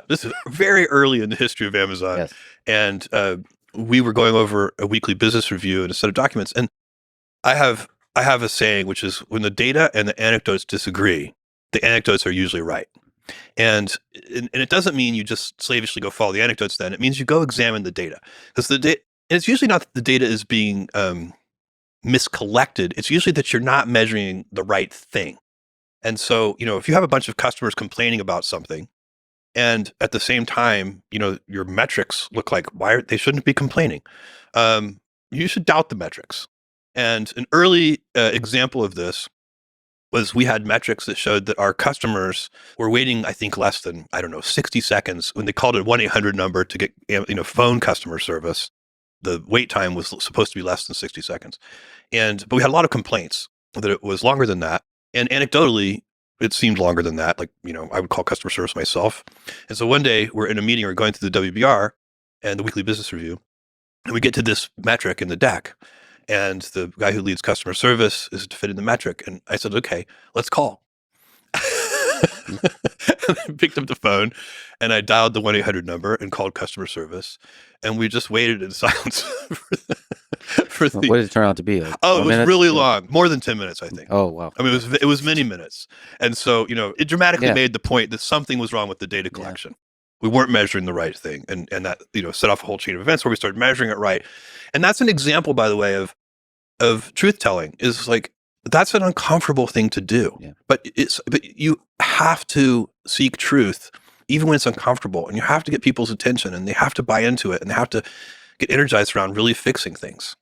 this is very early in the history of Amazon. Yes. And we were going over a weekly business review and a set of documents. And I have a saying, which is when the data and the anecdotes disagree, the anecdotes are usually right. And it doesn't mean you just slavishly go follow the anecdotes then. It means you go examine the data. Because it's usually not that the data is being miscollected. It's usually that you're not measuring the right thing. And so, if you have a bunch of customers complaining about something, and at the same time, your metrics look like they shouldn't be complaining, you should doubt the metrics. And an early example of this was we had metrics that showed that our customers were waiting, I think, less than, 60 seconds when they called a 1-800 number to get, phone customer service. The wait time was supposed to be less than 60 seconds. But we had a lot of complaints that it was longer than that. And anecdotally, it seemed longer than that. Like, I would call customer service myself. And so one day we're in a meeting, we're going through the WBR and the weekly business review, and we get to this metric in the deck. And the guy who leads customer service is to fit in the metric. And I said, okay, let's call. And I picked up the phone and I dialed the 1-800 number and called customer service. And we just waited in silence for What did it turn out to be? Like it was minutes? really long, more than 10 minutes, I think. Oh, wow. I mean, it was many minutes. And so, it dramatically made the point that something was wrong with the data collection. Yeah. We weren't measuring the right thing. And that, set off a whole chain of events where we started measuring it right. And that's an example, by the way, of truth telling. Is like, that's an uncomfortable thing to do. Yeah. But you have to seek truth even when it's uncomfortable, and you have to get people's attention, and they have to buy into it, and they have to get energized around really fixing things.